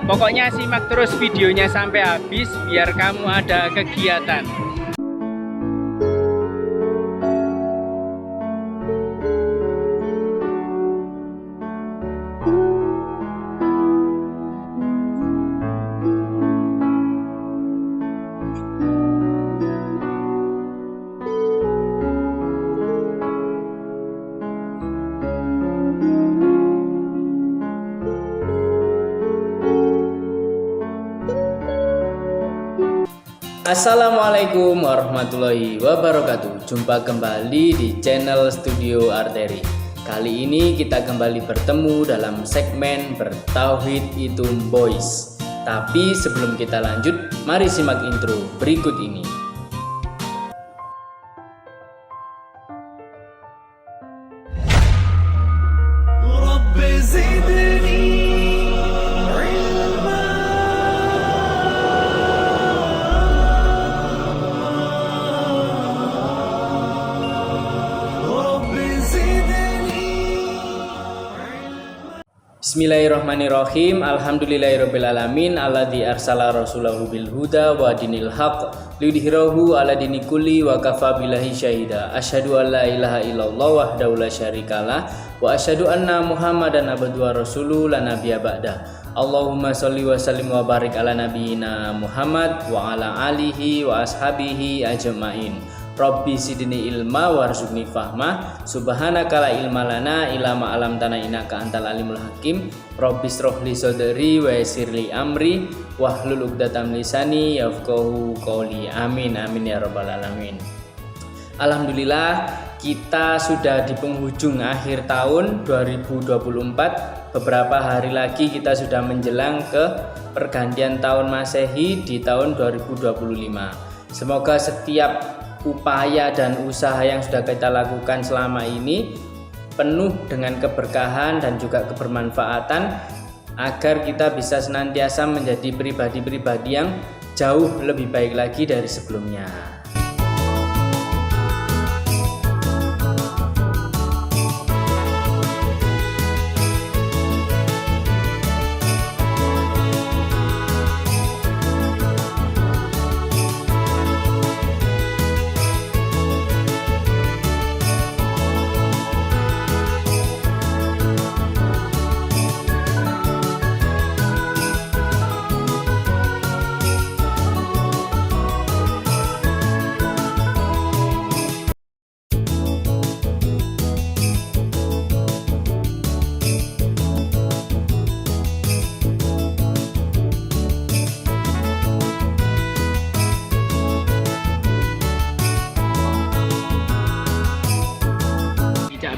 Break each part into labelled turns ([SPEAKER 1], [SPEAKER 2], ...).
[SPEAKER 1] Pokoknya simak terus videonya sampai habis biar kamu ada kegiatan.
[SPEAKER 2] Assalamualaikum warahmatullahi wabarakatuh. Jumpa kembali di channel Studio Arteri. Kali ini kita kembali bertemu dalam segmen Bertauhid itu Boys. Tapi sebelum kita lanjut, mari simak intro berikut ini. Bismillahirrahmanirrahim. Alhamdulillahirabbil alladzi arsala rasulahu bil huda wa dinil haq liyudhhirahu ala dini kulli wa kafa billahi syahida. Asyhadu an la ilaha illallah wahdahu la syarikalah wa asyhadu anna Muhammadan abduhu wa rasuluhu la nabiyya ba'da. Allahumma sholli wa sallim wa barik ala nabiyyina Muhammad wa ala alihi wa ashabihi ajmain. Rabbi sidni ilma warzuqni fahma subhanaka la ilma lana illa ma 'allamtana innaka antal alimul hakim. Rabbi shrahli sadri wa yassirli amri wahlul 'uqdatam lisani yafqahu qawli. Amin amin ya rabbal alamin. Alhamdulillah, kita sudah di penghujung akhir tahun 2024. Beberapa hari lagi kita sudah menjelang ke pergantian tahun Masehi di tahun 2025. Semoga setiap upaya dan usaha yang sudah kita lakukan selama ini penuh dengan keberkahan dan juga kebermanfaatan agar kita bisa senantiasa menjadi pribadi-pribadi yang jauh lebih baik lagi dari sebelumnya.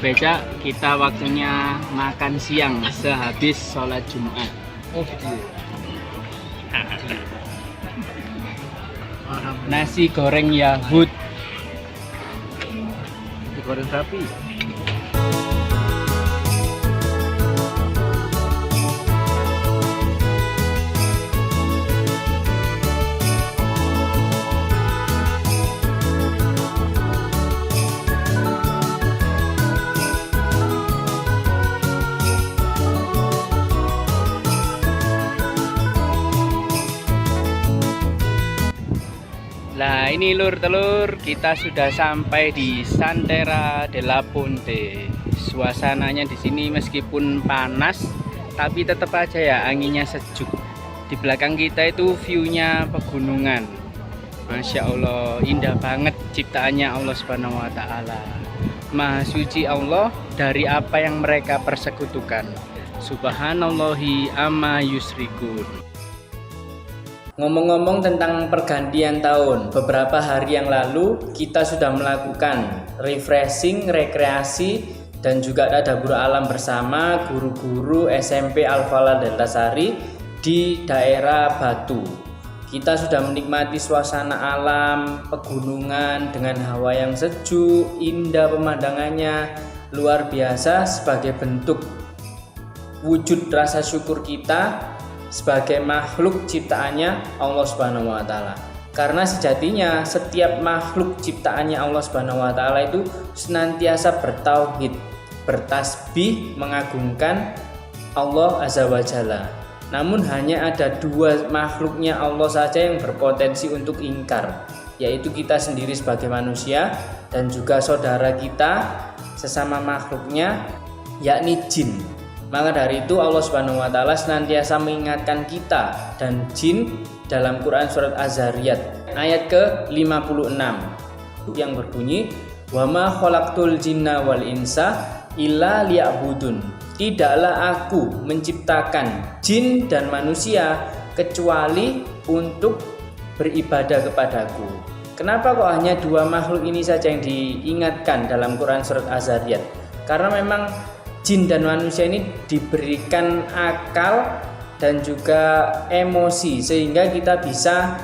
[SPEAKER 1] Becak, kita waktunya makan siang sehabis sholat Jumat.
[SPEAKER 3] Oh gitu ya.
[SPEAKER 1] Nasi goreng Yahud.
[SPEAKER 3] Digoreng sapi.
[SPEAKER 1] Nah ini lur-telur, kita sudah sampai di Santera della Ponte. Suasananya di sini meskipun panas, tapi tetap aja ya anginnya sejuk. Di belakang kita itu view-nya pegunungan. Masya Allah, indah banget ciptaannya Allah Subhanahu Wa Taala. Maha suci Allah dari apa yang mereka persekutukan. Subhanallahi amma yusrikun.
[SPEAKER 2] Ngomong-ngomong tentang pergantian tahun, beberapa hari yang lalu kita sudah melakukan refreshing, rekreasi, dan juga tadabbur alam bersama guru-guru SMP Al-Falah Deltasari di daerah Batu. Kita sudah menikmati suasana alam, pegunungan dengan hawa yang sejuk, indah pemandangannya, luar biasa sebagai bentuk wujud rasa syukur kita sebagai makhluk ciptaannya Allah Subhanahu wa taala. Karena sejatinya setiap makhluk ciptaannya Allah Subhanahu wa taala itu senantiasa bertauhid, bertasbih, mengagungkan Allah Azza wa Jalla. Namun hanya ada dua makhluknya Allah saja yang berpotensi untuk ingkar, yaitu kita sendiri sebagai manusia dan juga saudara kita sesama makhluknya, yakni jin. Maka dari itu Allah Subhanahu wa taala senantiasa mengingatkan kita dan jin dalam Quran surat Az-Zariyat ayat ke-56 yang berbunyi, "Wa ma khalaqtul jinna wal insa illa liya'budun." Tidaklah aku menciptakan jin dan manusia kecuali untuk beribadah kepadaku. Kenapa kok hanya dua makhluk ini saja yang diingatkan dalam Quran surat Az-Zariyat? Karena memang jin dan manusia ini diberikan akal dan juga emosi sehingga kita bisa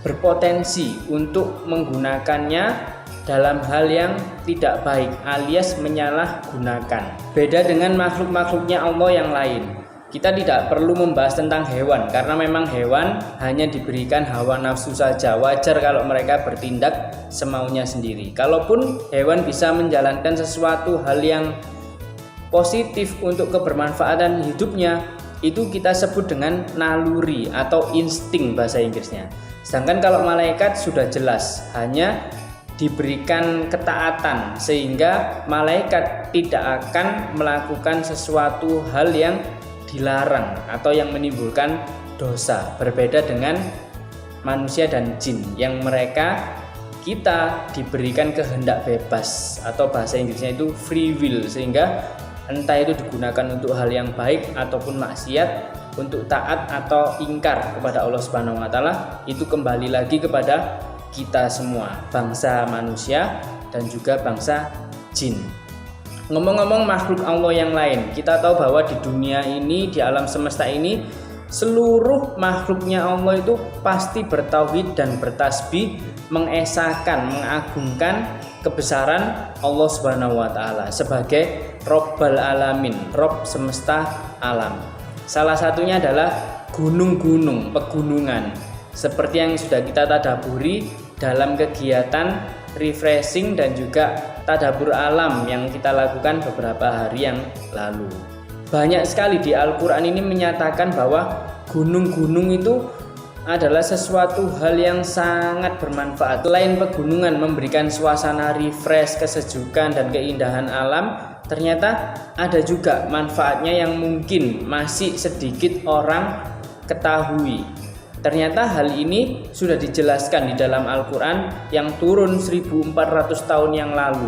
[SPEAKER 2] berpotensi untuk menggunakannya dalam hal yang tidak baik alias menyalahgunakan. Beda dengan makhluk-makhluknya Allah yang lain. Kita tidak perlu membahas tentang hewan karena memang hewan hanya diberikan hawa nafsu saja. Wajar kalau mereka bertindak semaunya sendiri. Kalaupun hewan bisa menjalankan sesuatu hal yang positif untuk kebermanfaatan hidupnya, itu kita sebut dengan naluri atau insting bahasa Inggrisnya. Sedangkan kalau malaikat sudah jelas hanya diberikan ketaatan sehingga malaikat tidak akan melakukan sesuatu hal yang dilarang atau yang menimbulkan dosa. Berbeda dengan manusia dan jin yang kita diberikan kehendak bebas atau bahasa Inggrisnya itu free will, sehingga entah itu digunakan untuk hal yang baik ataupun maksiat, untuk taat atau ingkar kepada Allah Subhanahu wa taala, itu kembali lagi kepada kita semua, bangsa manusia dan juga bangsa jin. Ngomong-ngomong makhluk Allah yang lain, kita tahu bahwa di dunia ini, di alam semesta ini, seluruh makhluknya Allah itu pasti bertauhid dan bertasbih, mengesahkan, mengagungkan kebesaran Allah Subhanahu wa taala sebagai Rabbal Alamin, Rabb semesta alam. Salah satunya adalah gunung-gunung, pegunungan. Seperti yang sudah kita tadaburi dalam kegiatan refreshing dan juga tadabbur alam yang kita lakukan beberapa hari yang lalu. Banyak sekali di Al-Quran ini menyatakan bahwa gunung-gunung itu adalah sesuatu hal yang sangat bermanfaat. Selain pegunungan memberikan suasana refresh, kesejukan dan keindahan alam, ternyata ada juga manfaatnya yang mungkin masih sedikit orang ketahui. Ternyata hal ini sudah dijelaskan di dalam Al-Quran yang turun 1400 tahun yang lalu.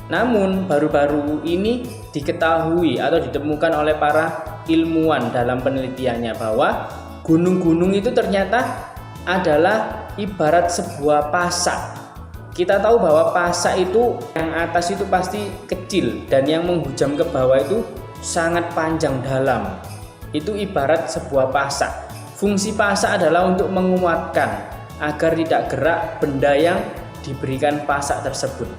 [SPEAKER 2] Namun baru-baru ini diketahui atau ditemukan oleh para ilmuwan dalam penelitiannya bahwa gunung-gunung itu ternyata adalah ibarat sebuah pasak. Kita tahu bahwa pasak itu yang atas itu pasti kecil dan yang menghujam ke bawah itu sangat panjang dalam. Itu ibarat sebuah pasak. Fungsi pasak adalah untuk menguatkan agar tidak gerak benda yang diberikan pasak tersebut.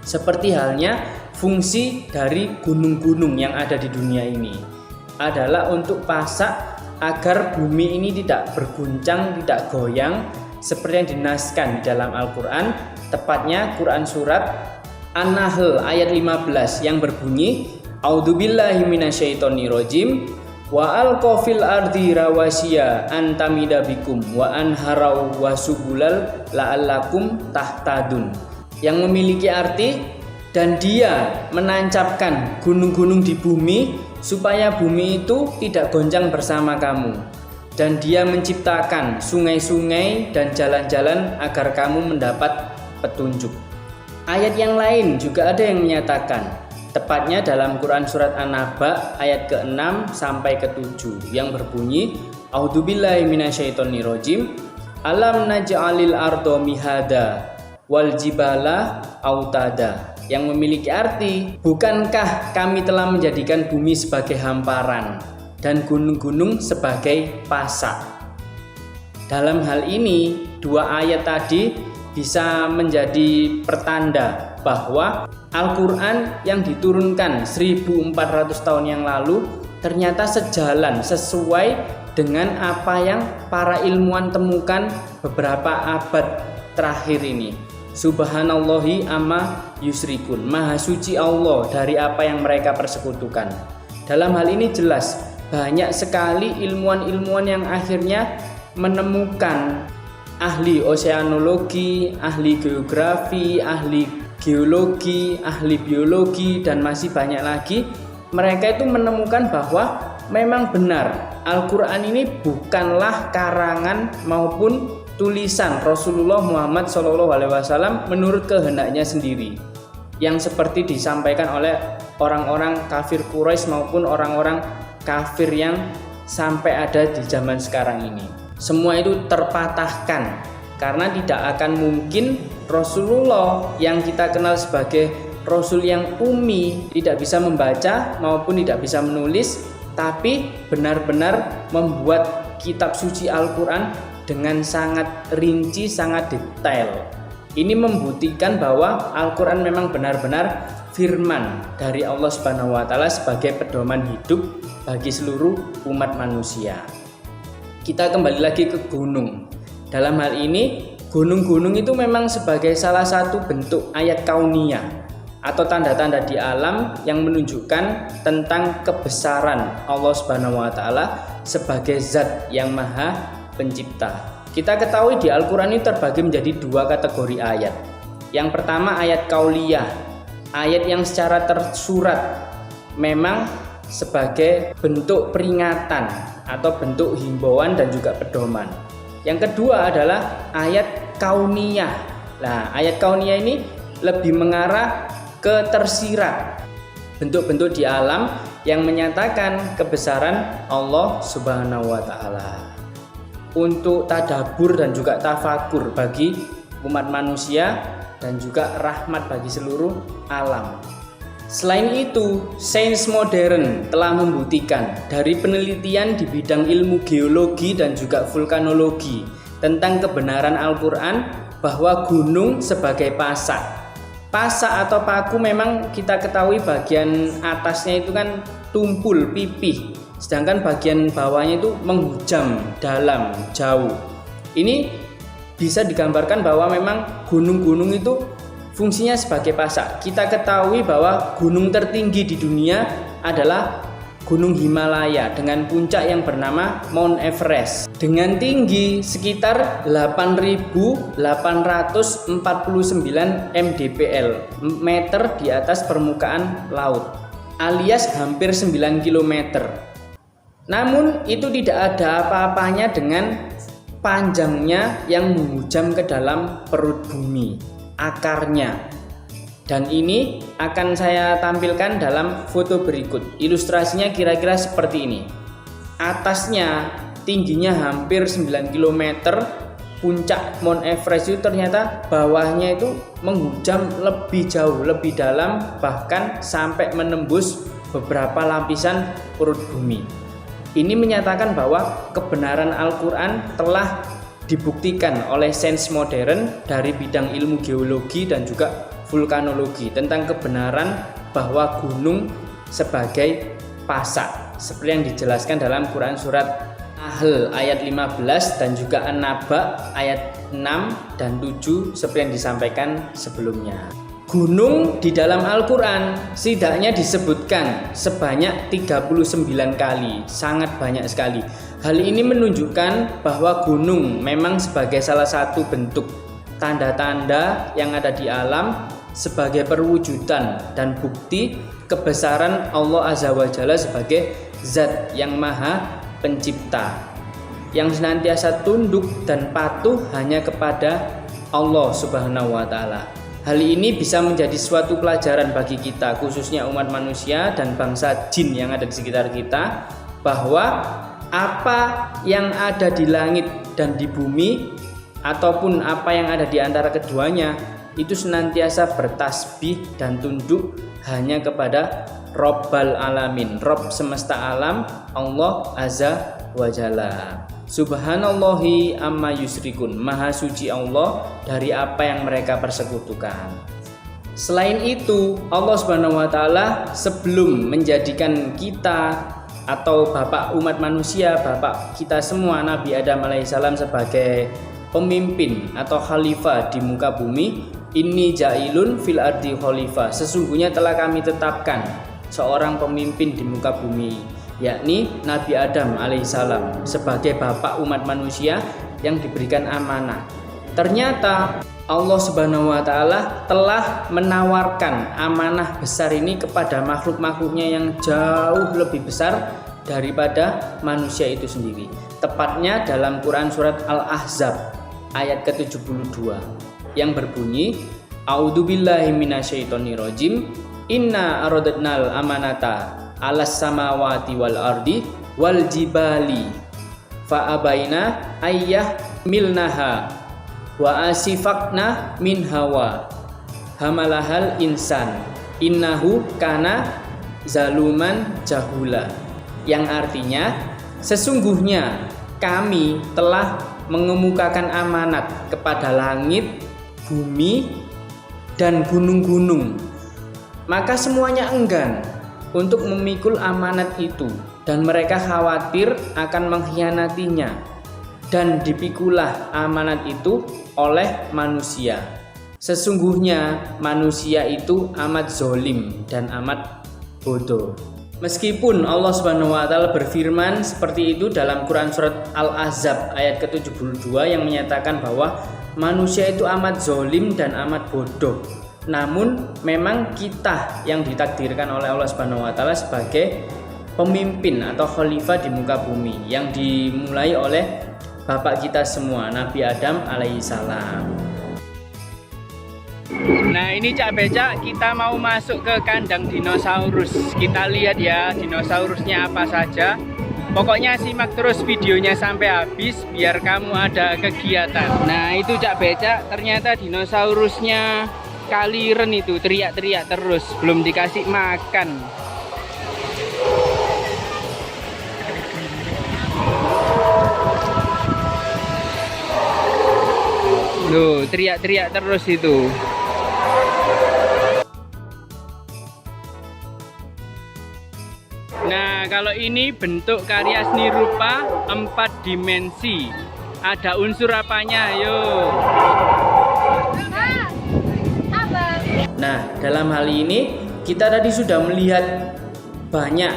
[SPEAKER 2] Seperti halnya fungsi dari gunung-gunung yang ada di dunia ini adalah untuk pasak agar bumi ini tidak berguncang, tidak goyang seperti yang dinaskan di dalam Al-Quran, tepatnya Quran surat An-Nahl ayat 15 yang berbunyi, A'udzubillahi minasyaitonirrajim. Wa alqafil ardi rawasiya antamida bikum wa anharau wasubulal la'allakum tahtadun, yang memiliki arti dan dia menancapkan gunung-gunung di bumi supaya bumi itu tidak goncang bersama kamu, dan dia menciptakan sungai-sungai dan jalan-jalan agar kamu mendapat petunjuk. Ayat yang lain juga ada yang menyatakan, tepatnya dalam Quran surat An-Naba ayat ke-6 sampai ke-7 yang berbunyi, A'udzubillahi minasyaitonirrajim. Alam naj'alil ardo mihada wal jibala autada, yang memiliki arti, bukankah kami telah menjadikan bumi sebagai hamparan dan gunung-gunung sebagai pasak. Dalam hal ini, dua ayat tadi bisa menjadi pertanda bahwa Al-Quran yang diturunkan 1400 tahun yang lalu ternyata sejalan, sesuai dengan apa yang para ilmuwan temukan beberapa abad terakhir ini. Subhanallahi amma yusrikun, maha suci Allah dari apa yang mereka persekutukan. Dalam hal ini jelas banyak sekali ilmuwan-ilmuwan yang akhirnya menemukan ahli oseanologi, ahli geografi, ahli geologi, ahli biologi, dan masih banyak lagi. Mereka itu menemukan bahwa memang benar Al-Quran ini bukanlah karangan maupun tulisan Rasulullah Muhammad SAW menurut kehendaknya sendiri, yang seperti disampaikan oleh orang-orang kafir Quraisy maupun orang-orang kafir yang sampai ada di zaman sekarang ini. Semua itu terpatahkan karena tidak akan mungkin Rasulullah yang kita kenal sebagai Rasul yang ummi, tidak bisa membaca maupun tidak bisa menulis, tapi benar-benar membuat kitab suci Al-Quran dengan sangat rinci, sangat detail. Ini membuktikan bahwa Al-Quran memang benar-benar firman dari Allah Subhanahu wa Ta'ala sebagai pedoman hidup bagi seluruh umat manusia. Kita kembali lagi ke gunung. Dalam hal ini, gunung-gunung itu memang sebagai salah satu bentuk ayat kauniyah atau tanda-tanda di alam yang menunjukkan tentang kebesaran Allah Subhanahu wa Ta'ala sebagai zat yang maha pencipta. Kita ketahui di Al-Quran ini terbagi menjadi dua kategori ayat. Yang pertama ayat kauliyah, ayat yang secara tersurat memang sebagai bentuk peringatan atau bentuk himbauan dan juga pedoman. Yang kedua adalah ayat kauniyah. Nah, ayat kauniyah ini lebih mengarah ke tersirat, bentuk-bentuk di alam yang menyatakan kebesaran Allah Subhanahu wa Ta'ala, untuk tadabbur dan juga tafakur bagi umat manusia dan juga rahmat bagi seluruh alam. Selain itu, sains modern telah membuktikan dari penelitian di bidang ilmu geologi dan juga vulkanologi tentang kebenaran Al-Quran bahwa gunung sebagai pasak. Pasak atau paku memang kita ketahui bagian atasnya itu kan tumpul, pipih, sedangkan bagian bawahnya itu menghujam dalam, jauh. Ini bisa digambarkan bahwa memang gunung-gunung itu fungsinya sebagai pasak. Kita ketahui bahwa gunung tertinggi di dunia adalah Gunung Himalaya dengan puncak yang bernama Mount Everest dengan tinggi sekitar 8.849 mdpl meter di atas permukaan laut, alias hampir 9 km. Namun itu tidak ada apa-apanya dengan panjangnya yang menghujam ke dalam perut bumi, akarnya. Dan ini akan saya tampilkan dalam foto berikut. Ilustrasinya kira-kira seperti ini. Atasnya tingginya hampir 9 km, puncak Mount Everest itu ternyata bawahnya itu menghujam lebih jauh, lebih dalam, bahkan sampai menembus beberapa lapisan perut bumi. Ini menyatakan bahwa kebenaran Al-Quran telah dibuktikan oleh sains modern dari bidang ilmu geologi dan juga vulkanologi tentang kebenaran bahwa gunung sebagai pasak seperti yang dijelaskan dalam Quran surat Nahl ayat 15 dan juga An-Naba ayat 6 dan 7 seperti yang disampaikan sebelumnya. Gunung di dalam Al-Quran setidaknya disebutkan sebanyak 39 kali, sangat banyak sekali. Hal ini menunjukkan bahwa gunung memang sebagai salah satu bentuk tanda-tanda yang ada di alam sebagai perwujudan dan bukti kebesaran Allah Azza wa Jalla sebagai zat yang maha pencipta, yang senantiasa tunduk dan patuh hanya kepada Allah Subhanahu wa Ta'ala. Hal ini bisa menjadi suatu pelajaran bagi kita, khususnya umat manusia dan bangsa jin yang ada di sekitar kita, bahwa apa yang ada di langit dan di bumi ataupun apa yang ada di antara keduanya itu senantiasa bertasbih dan tunduk hanya kepada Rabbal Alamin, Rabb semesta alam, Allah Azza wa Jalla. Subhanallahi amma yusrikun, maha suci Allah dari apa yang mereka persekutukan. Selain itu, Allah Subhanahu wa Ta'ala sebelum menjadikan kita atau bapak umat manusia, bapak kita semua, Nabi Adam alaihissalam sebagai pemimpin atau khalifah di muka bumi, inni ja'ilun fil ardi khalifah, sesungguhnya telah kami tetapkan seorang pemimpin di muka bumi. yakni Nabi Adam alaihissalam sebagai bapak umat manusia yang diberikan amanah. Ternyata Allah Subhanahu wa taala telah menawarkan amanah besar ini kepada makhluk-makhluknya yang jauh lebih besar daripada manusia itu sendiri. Tepatnya dalam Quran surat Al-Ahzab ayat ke-72 yang berbunyi, A'udzubillahi minasyaitonirrajim. Inna aradnal amanata 'alas samawati wal ardi wal jibali fa abaina ayyah milnaha wa asifakna min hawa hamalahal insan innahu kana zaluman jahula, yang artinya sesungguhnya kami telah mengemukakan amanat kepada langit, bumi, dan gunung-gunung, maka semuanya enggan untuk memikul amanat itu dan mereka khawatir akan mengkhianatinya, dan dipikulah amanat itu oleh manusia. Sesungguhnya manusia itu amat zolim dan amat bodoh. Meskipun Allah Subhanahu wa taala berfirman seperti itu dalam Quran surat Al-Ahzab ayat ke-72 yang menyatakan bahwa manusia itu amat zolim dan amat bodoh, namun memang kita yang ditakdirkan oleh Allah Subhanahu wa taala sebagai pemimpin atau khalifah di muka bumi yang dimulai oleh bapak kita semua, Nabi Adam alaihissalam.
[SPEAKER 1] Nah ini Cak Becak, kita mau masuk ke kandang dinosaurus. Kita lihat ya dinosaurusnya apa saja. Pokoknya simak terus videonya sampai habis biar kamu ada kegiatan. Nah itu Cak Becak, ternyata dinosaurusnya kaliren itu teriak-teriak terus, belum dikasih makan. Loh, teriak-teriak terus itu. Nah, kalau ini bentuk karya seni rupa 4 dimensi. Ada unsur apanya? Yuk.
[SPEAKER 2] Nah, dalam hal ini kita tadi sudah melihat banyak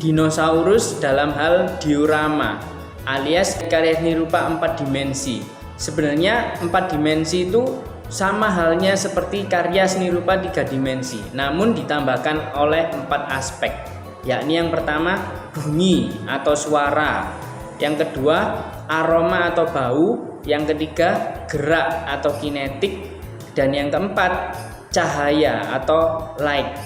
[SPEAKER 2] dinosaurus dalam hal diorama alias karya seni rupa 4 dimensi. Sebenarnya 4 dimensi itu sama halnya seperti karya seni rupa 3 dimensi, namun ditambahkan oleh 4 aspek, yakni yang pertama bunyi atau suara, yang kedua aroma atau bau, yang ketiga gerak atau kinetik, dan yang keempat cahaya atau light.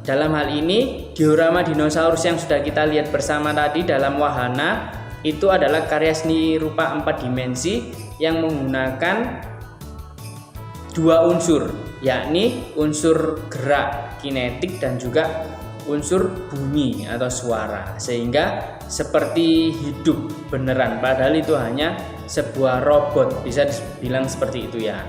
[SPEAKER 2] Dalam hal ini diorama dinosaurus yang sudah kita lihat bersama tadi dalam wahana itu adalah karya seni rupa 4 dimensi yang menggunakan 2 unsur, yakni unsur gerak kinetik dan juga unsur bunyi atau suara, sehingga seperti hidup beneran, padahal itu hanya sebuah robot, bisa dibilang seperti itu ya.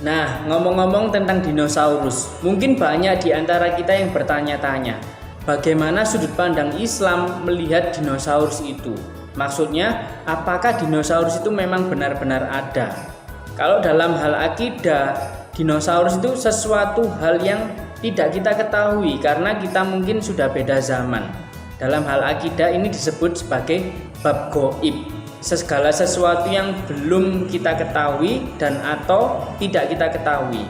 [SPEAKER 2] Nah, ngomong-ngomong tentang dinosaurus, mungkin banyak di antara kita yang bertanya-tanya, bagaimana sudut pandang Islam melihat dinosaurus itu? Maksudnya, apakah dinosaurus itu memang benar-benar ada? Kalau dalam hal akidah, dinosaurus itu sesuatu hal yang tidak kita ketahui karena kita mungkin sudah beda zaman. Dalam hal akidah ini disebut sebagai bab gaib. Segala sesuatu yang belum kita ketahui dan atau tidak kita ketahui.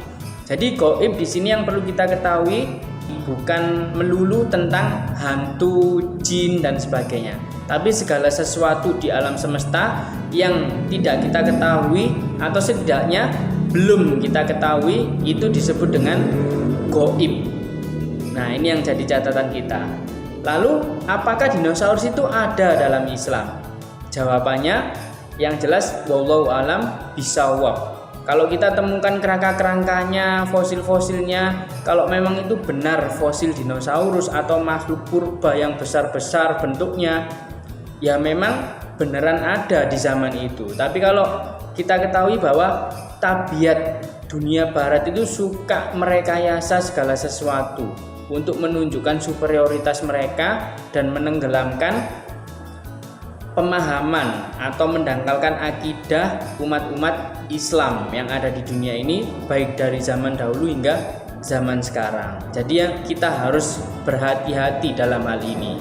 [SPEAKER 2] Jadi gaib di sini yang perlu kita ketahui bukan melulu tentang hantu, jin dan sebagainya, tapi segala sesuatu di alam semesta yang tidak kita ketahui atau setidaknya belum kita ketahui itu disebut dengan gaib. Nah, ini yang jadi catatan kita. Lalu, apakah dinosaurus itu ada dalam Islam? Jawabannya yang jelas wallahu alam bisawab. Kalau kita temukan kerangka-kerangkanya, fosil-fosilnya, kalau memang itu benar fosil dinosaurus atau makhluk purba yang besar-besar bentuknya, ya memang beneran ada di zaman itu. Tapi kalau kita ketahui bahwa tabiat dunia barat itu suka merekayasa segala sesuatu untuk menunjukkan superioritas mereka dan menenggelamkan pemahaman atau mendangkalkan akidah umat-umat Islam yang ada di dunia ini, baik dari zaman dahulu hingga zaman sekarang. Jadi yang kita harus berhati-hati dalam hal ini.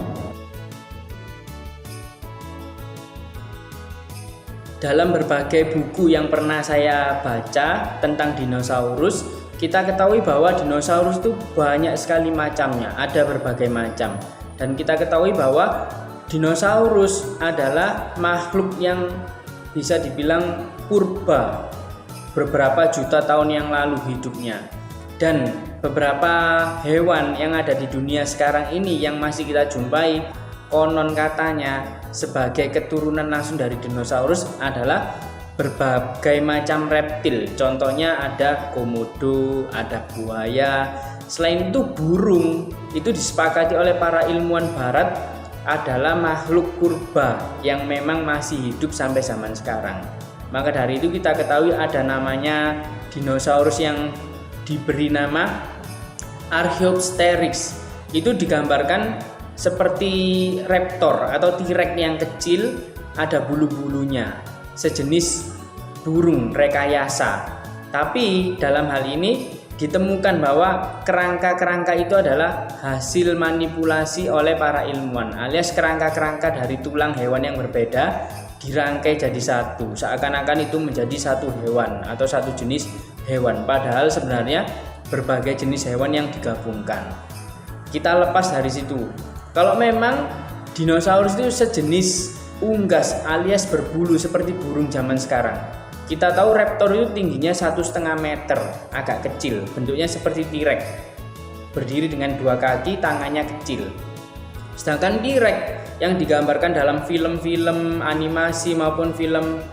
[SPEAKER 2] Dalam berbagai buku yang pernah saya baca tentang dinosaurus, kita ketahui bahwa dinosaurus itu banyak sekali macamnya, ada berbagai macam. Dan kita ketahui bahwa dinosaurus adalah makhluk yang bisa dibilang purba, beberapa juta tahun yang lalu hidupnya. Dan beberapa hewan yang ada di dunia sekarang ini yang masih kita jumpai, konon katanya sebagai keturunan langsung dari dinosaurus adalah berbagai macam reptil. Contohnya ada komodo, ada buaya. Selain itu burung itu disepakati oleh para ilmuwan barat adalah makhluk purba yang memang masih hidup sampai zaman sekarang. Maka dari itu kita ketahui ada namanya dinosaurus yang diberi nama Archaeopteryx. Itu digambarkan seperti raptor atau T-Rex yang kecil, ada bulu-bulunya, sejenis burung rekayasa. Tapi dalam hal ini ditemukan bahwa kerangka-kerangka itu adalah hasil manipulasi oleh para ilmuwan, alias kerangka-kerangka dari tulang hewan yang berbeda dirangkai jadi satu, seakan-akan itu menjadi satu hewan atau satu jenis hewan, padahal sebenarnya berbagai jenis hewan yang digabungkan. Kita lepas dari situ. Kalau memang dinosaurus itu sejenis unggas alias berbulu seperti burung zaman sekarang. Kita tahu raptor itu tingginya 1,5 meter, agak kecil, bentuknya seperti T-Rex, berdiri dengan 2 kaki, tangannya kecil. Sedangkan T-Rex yang digambarkan dalam film-film animasi maupun film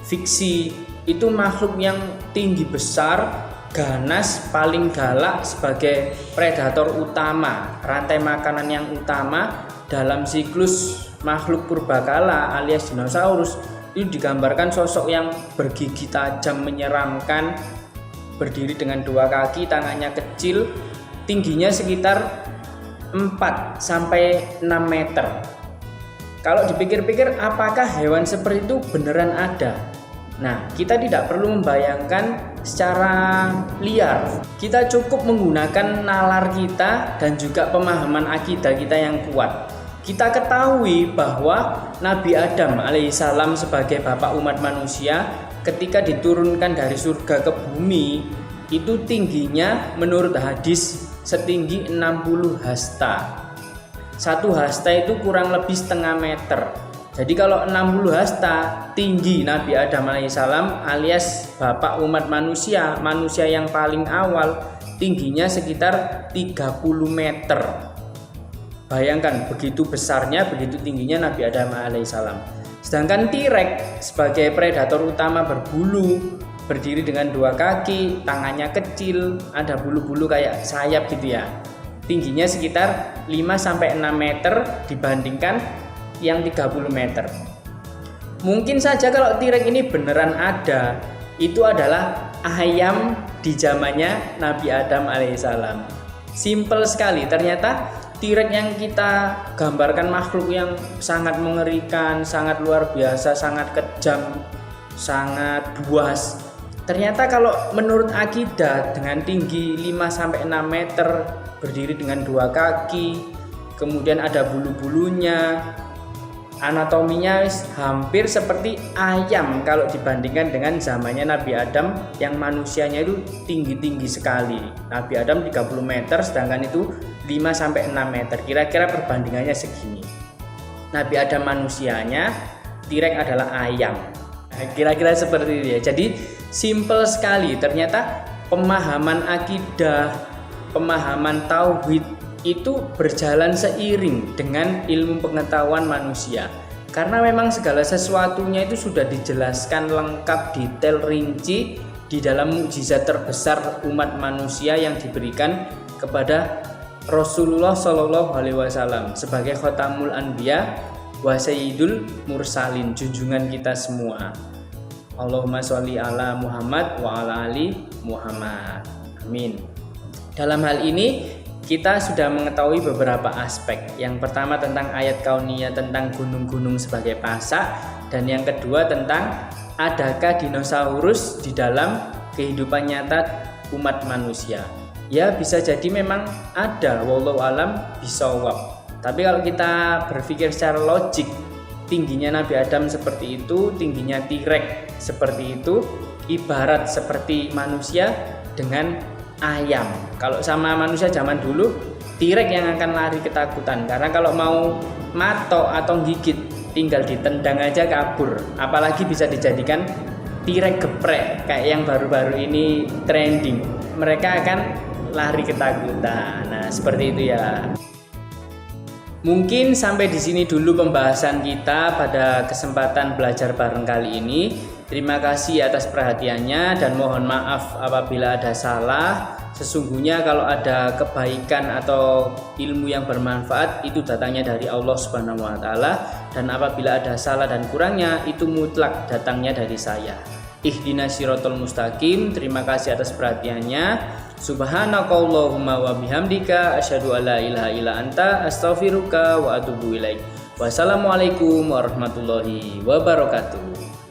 [SPEAKER 2] fiksi itu makhluk yang tinggi besar, ganas, paling galak sebagai predator utama, rantai makanan yang utama dalam siklus makhluk purbakala alias dinosaurus. Itu digambarkan sosok yang bergigi tajam menyeramkan, berdiri dengan 2 kaki, tangannya kecil, tingginya sekitar 4-6 meter. Kalau dipikir-pikir, apakah hewan seperti itu beneran ada? Nah, kita tidak perlu membayangkan secara liar. Kita cukup menggunakan nalar kita dan juga pemahaman akidah kita yang kuat. Kita ketahui bahwa Nabi Adam alaihissalam sebagai bapak umat manusia ketika diturunkan dari surga ke bumi itu tingginya menurut hadis setinggi 60 hasta. 1 hasta itu kurang lebih setengah meter. Jadi kalau 60 hasta tinggi Nabi Adam alaihissalam alias bapak umat manusia, manusia yang paling awal, tingginya sekitar 30 meter. Bayangkan begitu besarnya, begitu tingginya Nabi Adam alaihissalam. Sedangkan T-Rex sebagai predator utama berbulu, berdiri dengan 2 kaki, tangannya kecil, ada bulu-bulu kayak sayap gitu ya. Tingginya sekitar 5-6 meter dibandingkan yang 30 meter. Mungkin saja kalau T-Rex ini beneran ada, itu adalah ayam di zamannya Nabi Adam alaihissalam. Simple sekali, ternyata T-Rex yang kita gambarkan makhluk yang sangat mengerikan, sangat luar biasa, sangat kejam, sangat buas. Ternyata kalau menurut akidah dengan tinggi 5-6 meter, berdiri dengan 2 kaki, kemudian ada bulu-bulunya, anatominya hampir seperti ayam kalau dibandingkan dengan zamannya Nabi Adam yang manusianya itu tinggi-tinggi sekali. Nabi Adam 30 meter, sedangkan itu 5-6 meter. Kira-kira perbandingannya segini. Nabi Adam manusianya, T-Rex adalah ayam. Kira-kira seperti itu ya. Jadi simple sekali. Ternyata pemahaman akidah, pemahaman tauhid itu berjalan seiring dengan ilmu pengetahuan manusia. Karena memang segala sesuatunya itu sudah dijelaskan lengkap, detail, rinci di dalam mukjizat terbesar umat manusia yang diberikan kepada Rasulullah Shallallahu Alaihi Wasallam sebagai khotamul anbiya wa sayyidul mursalin, junjungan kita semua. Allahumma sholli ala Muhammad wa ala ali Muhammad. Amin. Dalam hal ini kita sudah mengetahui beberapa aspek. Yang pertama tentang ayat kauniyah, tentang gunung-gunung sebagai pasak, dan yang kedua tentang adakah dinosaurus di dalam kehidupan nyata umat manusia. Ya bisa jadi memang ada, wallahu alam bisawab. Tapi kalau kita berpikir secara logik, tingginya Nabi Adam seperti itu, tingginya T-Rex seperti itu, ibarat seperti manusia dengan ayam. Kalau sama manusia zaman dulu, T-Rex yang akan lari ketakutan, karena kalau mau matok atau gigit tinggal ditendang aja kabur, apalagi bisa dijadikan T-Rex geprek kayak yang baru-baru ini trending. Mereka akan lari ketakutan. Nah, seperti itu ya. Mungkin sampai di sini dulu pembahasan kita pada kesempatan belajar bareng kali ini. Terima kasih atas perhatiannya dan mohon maaf apabila ada salah. Sesungguhnya kalau ada kebaikan atau ilmu yang bermanfaat itu datangnya dari Allah Subhanahu wa taala, dan apabila ada salah dan kurangnya itu mutlak datangnya dari saya. Ihdinas siratal mustaqim. Terima kasih atas perhatiannya. Subhanakallahumma wa bihamdika asyhadu alla ilaha illa anta astaghfiruka wa atubu ilaik. Wassalamualaikum warahmatullahi wabarakatuh.